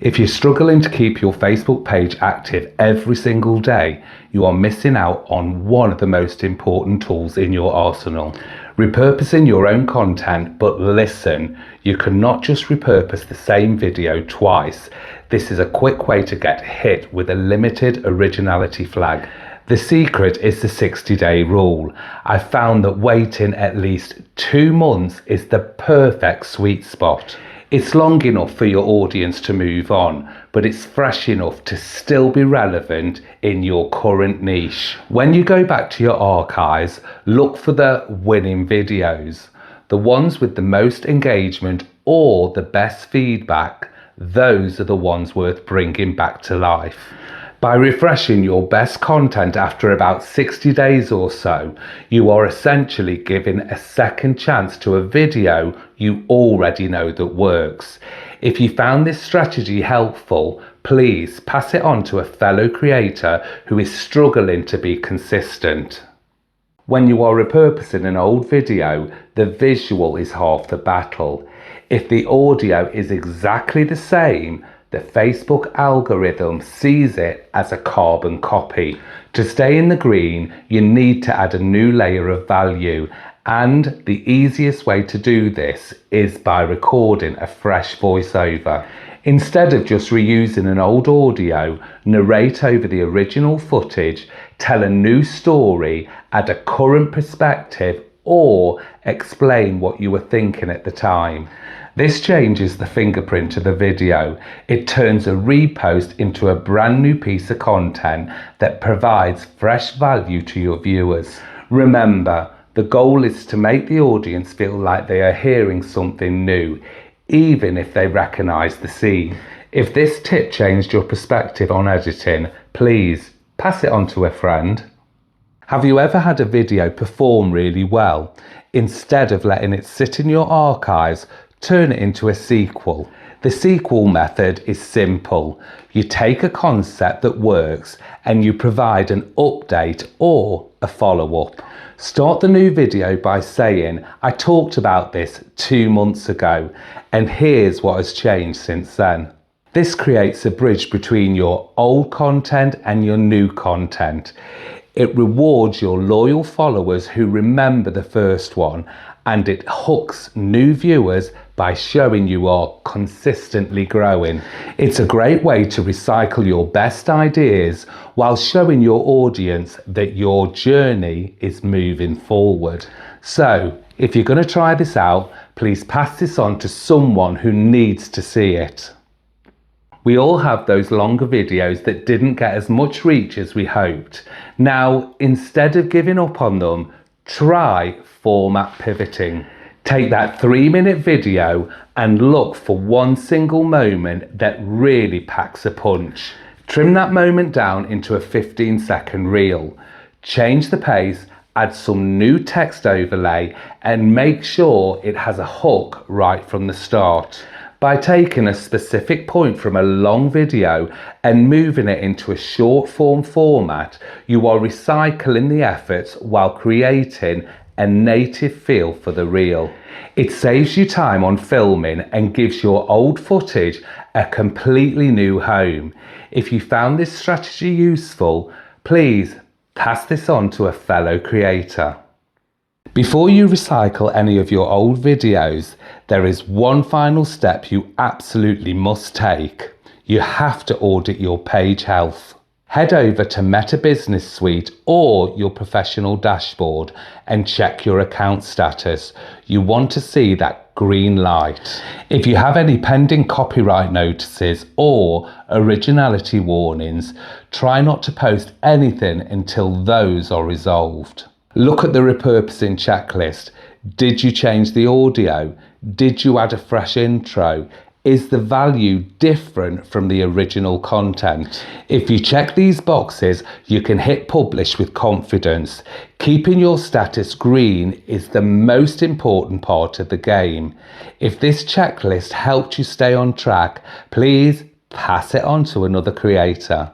If you're struggling to keep your Facebook page active every single day, you are missing out on one of the most important tools in your arsenal. Repurposing your own content, but listen, you cannot just repurpose the same video twice. This is a quick way to get hit with a limited originality flag. The secret is the 60-day rule. I found that waiting at least 2 months is the perfect sweet spot. It's long enough for your audience to move on, but it's fresh enough to still be relevant in your current niche. When you go back to your archives, look for the winning videos, the ones with the most engagement or the best feedback. Those are the ones worth bringing back to life. By refreshing your best content after about 60 days or so, you are essentially giving a second chance to a video you already know that works. If you found this strategy helpful, please pass it on to a fellow creator who is struggling to be consistent. When you are repurposing an old video, the visual is half the battle. If the audio is exactly the same, the Facebook algorithm sees it as a carbon copy. To stay in the green, you need to add a new layer of value, and the easiest way to do this is by recording a fresh voiceover. Instead of just reusing an old audio, narrate over the original footage, tell a new story, add a current perspective, or explain what you were thinking at the time. This changes the fingerprint of the video. It turns a repost into a brand new piece of content that provides fresh value to your viewers. Remember, the goal is to make the audience feel like they are hearing something new, even if they recognize the scene. If this tip changed your perspective on editing, please pass it on to a friend. Have you ever had a video perform really well? Instead of letting it sit in your archives, turn it into a sequel. The sequel method is simple. You take a concept that works and you provide an update or a follow-up. Start the new video by saying, I talked about this 2 months ago and here's what has changed since then. This creates a bridge between your old content and your new content. It rewards your loyal followers who remember the first one, and it hooks new viewers by showing you are consistently growing. It's a great way to recycle your best ideas while showing your audience that your journey is moving forward. So, if you're going to try this out, please pass this on to someone who needs to see it. We all have those longer videos that didn't get as much reach as we hoped. Now, instead of giving up on them, try format pivoting. Take that 3-minute video and look for one single moment that really packs a punch. Trim that moment down into a 15-second reel. Change the pace, add some new text overlay, and make sure it has a hook right from the start. By taking a specific point from a long video and moving it into a short form format, you are recycling the efforts while creating a native feel for the reel. It saves you time on filming and gives your old footage a completely new home. If you found this strategy useful, please pass this on to a fellow creator. Before you recycle any of your old videos, there is one final step you absolutely must take. You have to audit your page health. Head over to Meta Business Suite or your professional dashboard and check your account status. You want to see that green light. If you have any pending copyright notices or originality warnings, try not to post anything until those are resolved. Look at the repurposing checklist. Did you change the audio? Did you add a fresh intro? Is the value different from the original content? If you check these boxes, you can hit publish with confidence. Keeping your status green is the most important part of the game. If this checklist helped you stay on track, please pass it on to another creator.